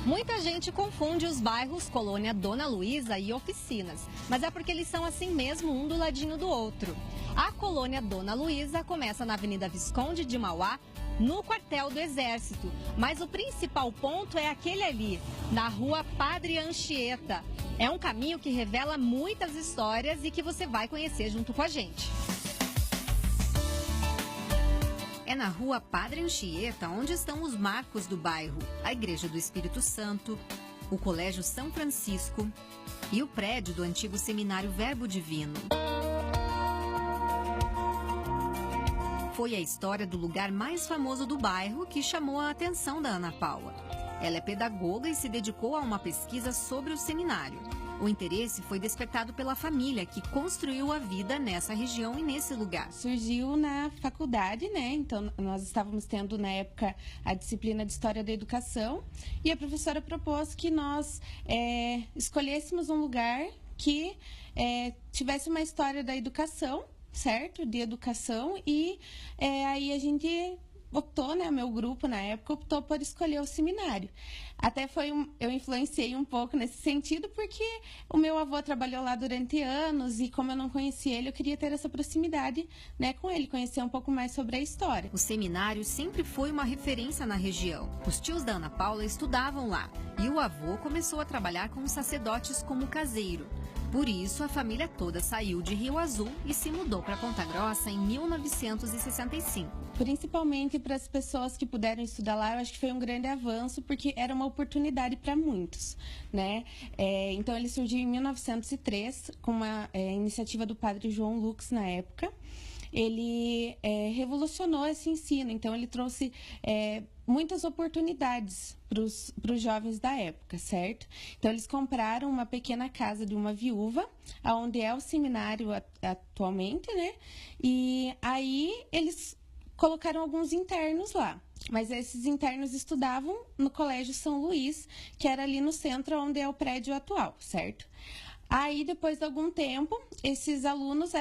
Muita gente confunde os bairros Colônia Dona Luísa e Oficinas, mas é porque eles são assim mesmo, um do ladinho do outro. A Colônia Dona Luísa começa na Avenida Visconde de Mauá, no quartel do Exército, mas o principal ponto é aquele ali, na Rua Padre Anchieta. É um caminho que revela muitas histórias e que você vai conhecer junto com a gente. É na Rua Padre Anchieta onde estão os marcos do bairro, a Igreja do Espírito Santo, o Colégio São Francisco e o prédio do antigo Seminário Verbo Divino. Foi a história do lugar mais famoso do bairro que chamou a atenção da Ana Paula. Ela é pedagoga e se dedicou a uma pesquisa sobre o seminário. O interesse foi despertado pela família que construiu a vida nessa região e nesse lugar. Surgiu na faculdade, né? Então, nós estávamos tendo, na época, a disciplina de História da Educação e a professora propôs que nós escolhêssemos um lugar que tivesse uma história da educação, certo? De educação e aí a gente optou, né, meu grupo na época optou por escolher o seminário. Até eu influenciei um pouco nesse sentido porque o meu avô trabalhou lá durante anos e como eu não conhecia ele, eu queria ter essa proximidade, né, com ele, conhecer um pouco mais sobre a história. O seminário sempre foi uma referência na região. Os tios da Ana Paula estudavam lá e o avô começou a trabalhar com os sacerdotes como caseiro. Por isso, a família toda saiu de Rio Azul e se mudou para Ponta Grossa em 1965. Principalmente para as pessoas que puderam estudar lá, eu acho que foi um grande avanço, porque era uma oportunidade para muitos, né? Então, ele surgiu em 1903, com uma iniciativa do padre João Lux na época. Ele revolucionou esse ensino, então ele trouxe muitas oportunidades para os jovens da época, certo? Então, eles compraram uma pequena casa de uma viúva, onde é o seminário atualmente, né? E aí eles colocaram alguns internos lá. Mas esses internos estudavam no Colégio São Luís, que era ali no centro, onde é o prédio atual, certo? Aí, depois de algum tempo, esses alunos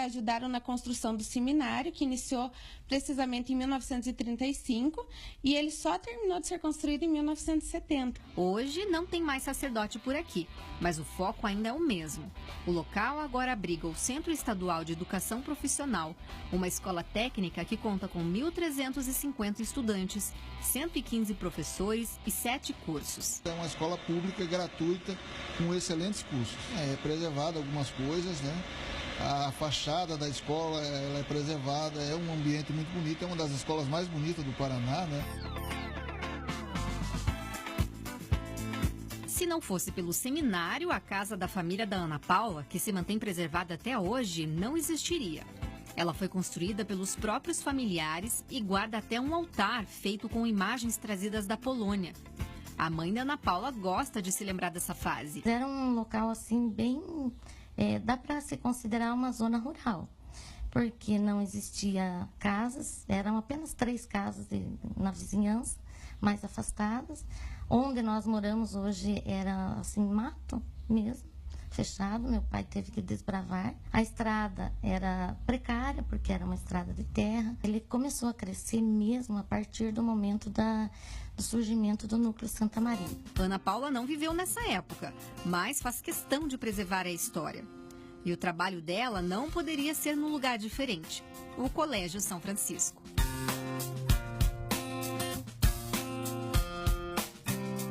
ajudaram na construção do seminário, que iniciou precisamente em 1935, e ele só terminou de ser construído em 1970. Hoje não tem mais sacerdote por aqui, mas o foco ainda é o mesmo. O local agora abriga o Centro Estadual de Educação Profissional, uma escola técnica que conta com 1.350 estudantes, 115 professores e 7 cursos. É uma escola pública gratuita com excelentes cursos. É preservada algumas coisas, né? A fachada da escola ela é preservada, é um ambiente muito bonito, é uma das escolas mais bonitas do Paraná, né? Se não fosse pelo seminário, a casa da família da Ana Paula, que se mantém preservada até hoje, não existiria. Ela foi construída pelos próprios familiares e guarda até um altar feito com imagens trazidas da Polônia. A mãe da Ana Paula gosta de se lembrar dessa fase. Era um local assim bem... dá para se considerar uma zona rural, porque não existia casas, eram apenas 3 casas na vizinhança, mais afastadas. Onde nós moramos hoje era assim, mato mesmo, fechado, meu pai teve que desbravar. A estrada era precária, porque era uma estrada de terra. Ele começou a crescer mesmo a partir do momento do surgimento do núcleo Santa Maria. Ana Paula não viveu nessa época, mas faz questão de preservar a história. E o trabalho dela não poderia ser num lugar diferente, o Colégio São Francisco.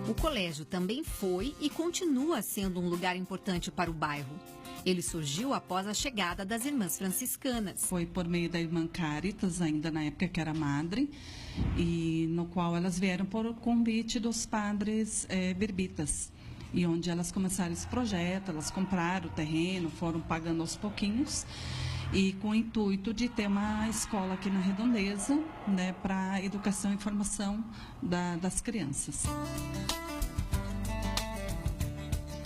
O colégio também foi e continua sendo um lugar importante para o bairro. Ele surgiu após a chegada das irmãs franciscanas. Foi por meio da irmã Caritas, ainda na época que era madre, e no qual elas vieram por convite dos padres berbitas. E onde elas começaram esse projeto, elas compraram o terreno, foram pagando aos pouquinhos, e com o intuito de ter uma escola aqui na Redondeza, né, para educação e formação das crianças.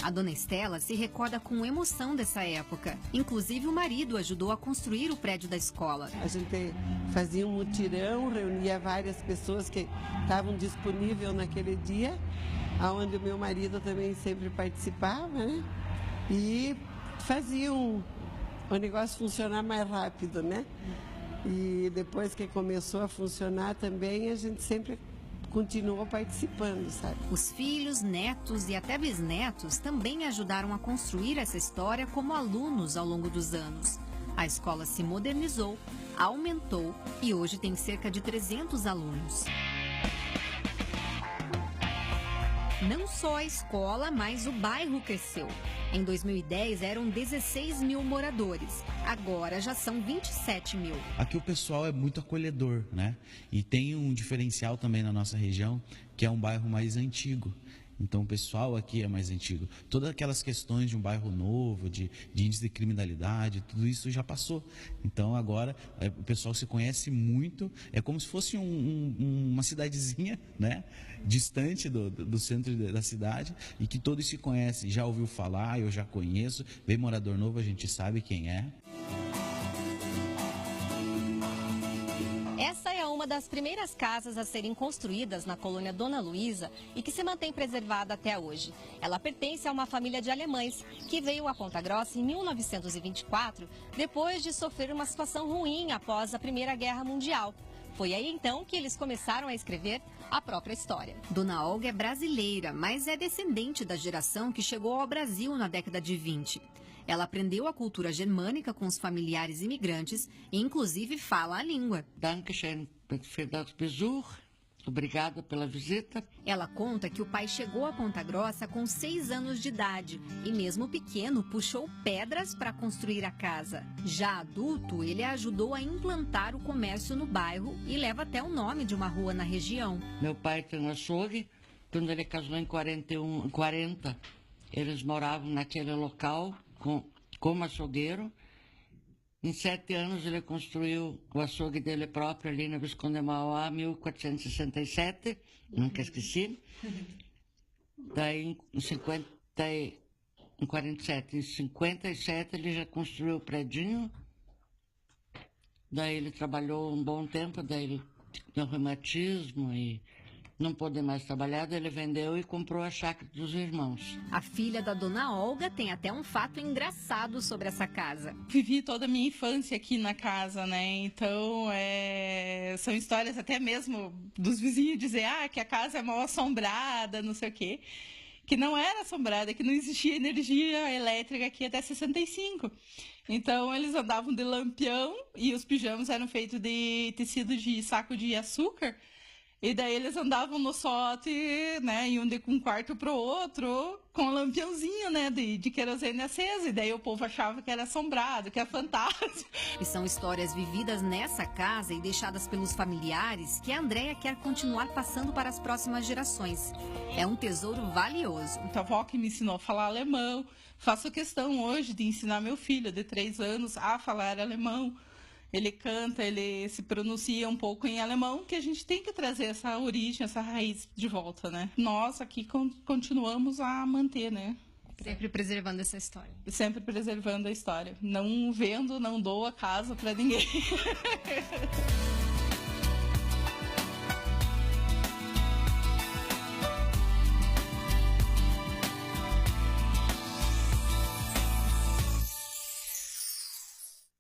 A dona Estela se recorda com emoção dessa época. Inclusive, o marido ajudou a construir o prédio da escola. A gente fazia um mutirão, reunia várias pessoas que estavam disponíveis naquele dia, onde o meu marido também sempre participava, né? E faziam o negócio funcionar mais rápido, né? E depois que começou a funcionar também, a gente sempre continuou participando, sabe? Os filhos, netos e até bisnetos também ajudaram a construir essa história como alunos ao longo dos anos. A escola se modernizou, aumentou e hoje tem cerca de 300 alunos. Não só a escola, mas o bairro cresceu. Em 2010 eram 16 mil moradores, agora já são 27 mil. Aqui o pessoal é muito acolhedor, né? E tem um diferencial também na nossa região, que é um bairro mais antigo. Então o pessoal aqui é mais antigo. Todas aquelas questões de um bairro novo, de índice de criminalidade, tudo isso já passou. Então agora o pessoal se conhece muito, é como se fosse uma cidadezinha, né? Distante do centro da cidade, e que todos se conhecem, já ouviu falar, eu já conheço, vem morador novo, a gente sabe quem é. Essa é uma das primeiras casas a serem construídas na colônia Dona Luísa e que se mantém preservada até hoje. Ela pertence a uma família de alemães que veio a Ponta Grossa em 1924, depois de sofrer uma situação ruim após a Primeira Guerra Mundial. Foi aí então que eles começaram a escrever a própria história. Dona Olga é brasileira, mas é descendente da geração que chegou ao Brasil na década de 20. Ela aprendeu a cultura germânica com os familiares imigrantes e, inclusive, fala a língua. Dankeschön für das Besuch. Obrigada pela visita. Ela conta que o pai chegou a Ponta Grossa com 6 anos de idade e, mesmo pequeno, puxou pedras para construir a casa. Já adulto, ele ajudou a implantar o comércio no bairro e leva até o nome de uma rua na região. Meu pai tem um açougue. Quando ele casou em 40, eles moravam naquele local como açougueiro. Em 7 anos ele construiu o açougue dele próprio ali na Visconde Mauá, 1467, nunca esqueci. Daí em 57 ele já construiu o predinho. Daí ele trabalhou um bom tempo, daí ele deu reumatismo e não pôde mais trabalhar, daí ele vendeu e comprou a chácara dos irmãos. A filha da Dona Olga tem até um fato engraçado sobre essa casa. Vivi toda a minha infância aqui na casa, né? Então, são histórias até mesmo dos vizinhos dizer que a casa é mal assombrada, não sei o quê. Que não era assombrada, que não existia energia elétrica aqui até 65. Então, eles andavam de lampião e os pijamas eram feitos de tecido de saco de açúcar. E daí eles andavam no sote, né, iam de um quarto pro outro, com um lampiãozinho, né, de querosene acesa. E daí o povo achava que era assombrado, que era fantasma. E são histórias vividas nessa casa e deixadas pelos familiares que a Andréia quer continuar passando para as próximas gerações. É um tesouro valioso. A avó que me ensinou a falar alemão. Faço questão hoje de ensinar meu filho de 3 anos a falar alemão. Ele canta, ele se pronuncia um pouco em alemão, que a gente tem que trazer essa origem, essa raiz de volta, né? Nós aqui continuamos a manter, né? Sempre preservando essa história. Sempre preservando a história. Não vendo, não dou a casa para ninguém.